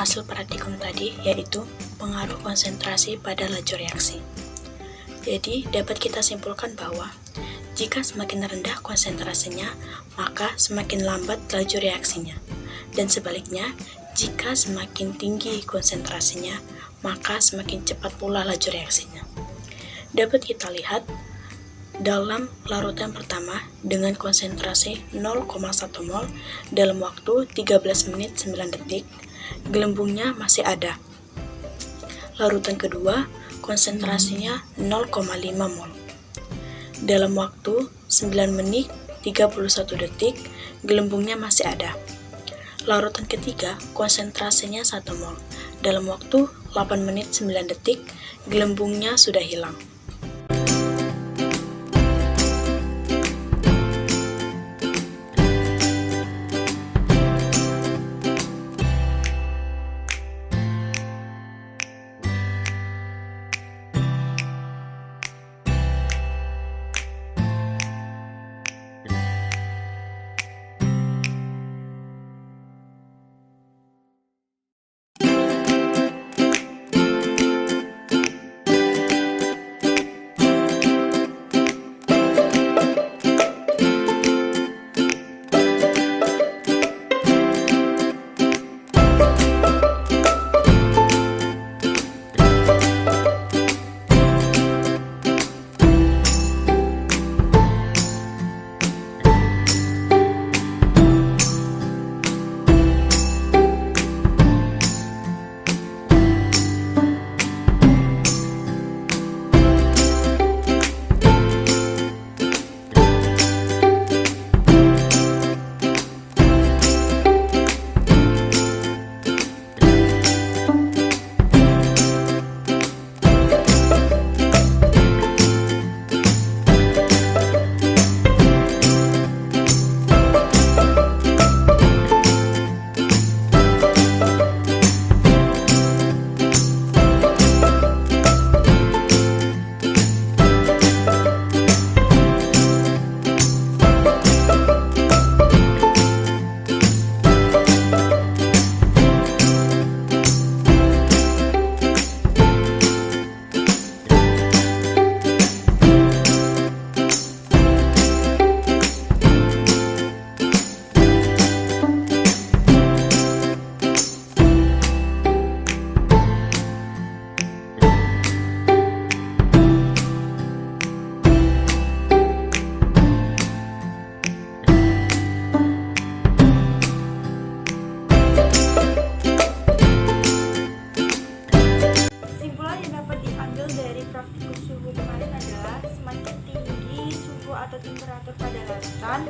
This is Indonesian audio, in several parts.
hasil praktikum tadi, yaitu pengaruh konsentrasi pada laju reaksi. Jadi, dapat kita simpulkan bahwa jika semakin rendah konsentrasinya, maka semakin lambat laju reaksinya. Dan sebaliknya, jika semakin tinggi konsentrasinya, maka semakin cepat pula laju reaksinya. Dapat kita lihat dalam larutan pertama dengan konsentrasi 0,1 mol dalam waktu 13 menit 9 detik, gelembungnya masih ada. Larutan kedua, konsentrasinya 0,5 mol. Dalam waktu 9 menit 31 detik, gelembungnya masih ada. Larutan ketiga, konsentrasinya 1 mol. Dalam waktu 8 menit 9 detik, gelembungnya sudah hilang. Atau temperatur pada larutan,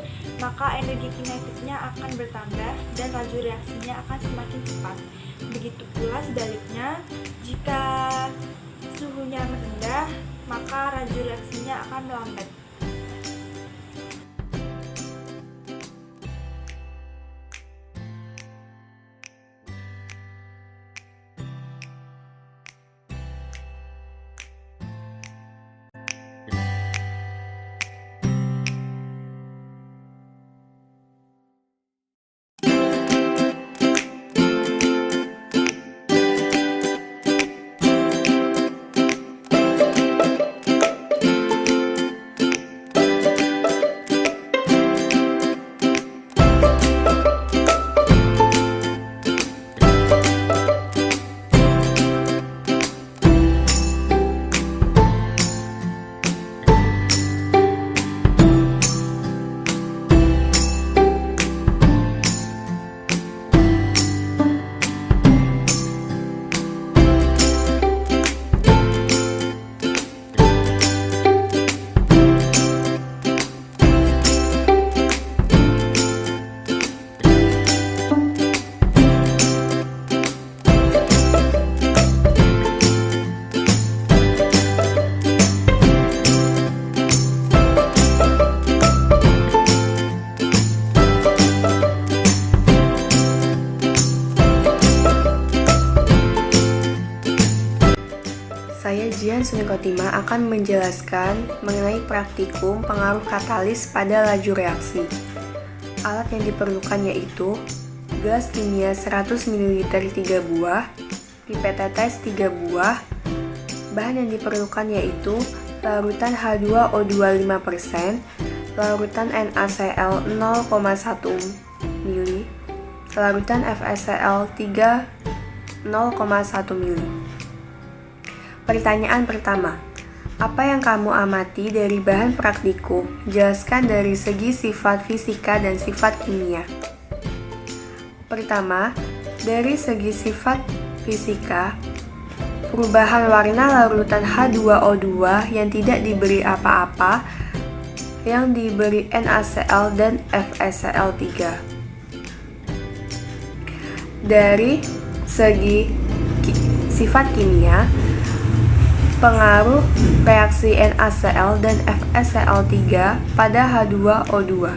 maka energi kinetiknya akan bertambah dan laju reaksinya akan semakin cepat. Begitu pula sebaliknya, jika suhunya rendah, maka laju reaksinya akan melambat. Saya Jian Suni Khotimah akan menjelaskan mengenai praktikum pengaruh katalis pada laju reaksi. Alat yang diperlukan yaitu gelas kimia 100 ml 3 buah, pipet tetes 3 buah. Bahan yang diperlukan yaitu larutan H2O2 5%, larutan NaCl 0,1 ml, larutan FeCl 0,1 ml. Pertanyaan pertama, apa yang kamu amati dari bahan praktikum? Jelaskan dari segi sifat fisika dan sifat kimia. Pertama, dari segi sifat fisika, perubahan warna larutan H2O2 yang tidak diberi apa-apa, yang diberi NaCl dan FeCl3. Dari segi sifat kimia, pengaruh reaksi NaCl dan FeCl3 pada H2O2.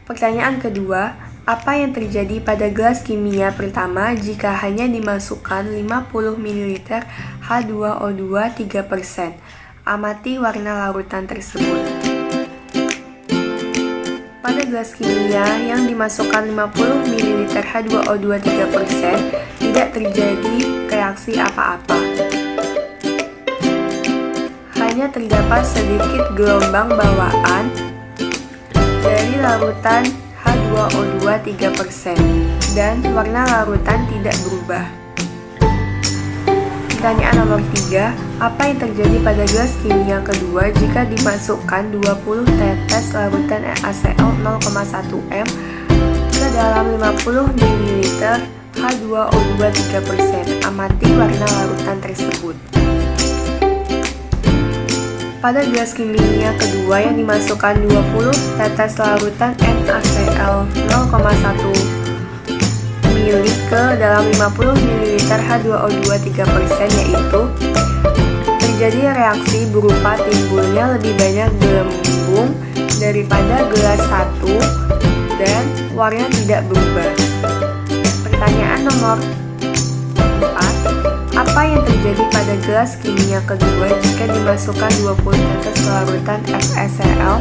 Pertanyaan kedua, apa yang terjadi pada gelas kimia pertama jika hanya dimasukkan 50 ml H2O2 3%? Amati warna larutan tersebut. Pada gelas kimia yang dimasukkan 50 ml H2O2 3%, tidak terjadi reaksi apa-apa. Hanya terdapat sedikit gelombang bawaan dari larutan H2O2 3% dan warna larutan tidak berubah. Pertanyaan nomor 3, apa yang terjadi pada gelas kimia kedua jika dimasukkan 20 tetes larutan NaCl 0,1 m ke dalam 50 ml H2O2 3%? Amati warna larutan tersebut. Pada gelas kimia kedua yang dimasukkan 20 tetes larutan NaCl 0,1 ml ke dalam 50 ml H2O2 3%, yaitu terjadi reaksi berupa timbulnya lebih banyak gelembung daripada gelas 1 dan warna tidak berubah. Pertanyaan nomor 4, apa yang terjadi pada gelas kimia kedua jika dimasukkan 20 tetes larutan FeCl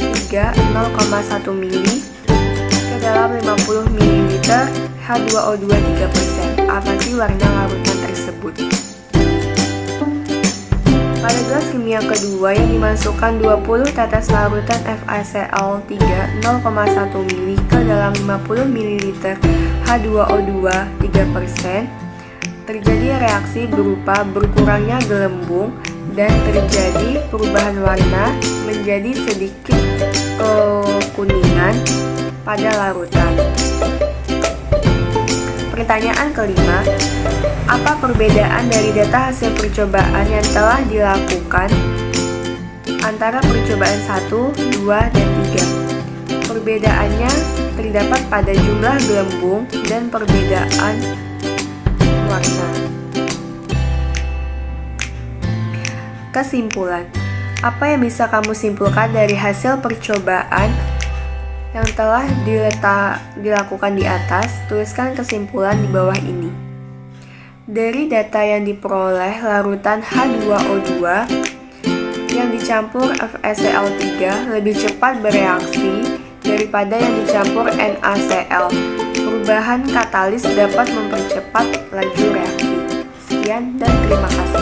3 0,1 ml ke dalam 50 ml H2O2 3%? Amati warna larutan tersebut. Pada gelas kimia kedua yang dimasukkan 20 tetes larutan FeCl 3 0,1 ml ke dalam 50 ml H2O2 3%, terjadi reaksi berupa berkurangnya gelembung dan terjadi perubahan warna menjadi sedikit kekuningan pada larutan. Pertanyaan kelima, apa perbedaan dari data hasil percobaan yang telah dilakukan antara percobaan 1, 2, dan 3? Perbedaannya terdapat pada jumlah gelembung dan perbedaan warna. Kesimpulan, apa yang bisa kamu simpulkan dari hasil percobaan yang telah dilakukan di atas? Tuliskan kesimpulan di bawah ini. Dari data yang diperoleh, larutan H2O2 yang dicampur FeCl3 lebih cepat bereaksi daripada yang dicampur NaCl. Perubahan katalis dapat mempercepat laju reaksi. Sekian dan terima kasih.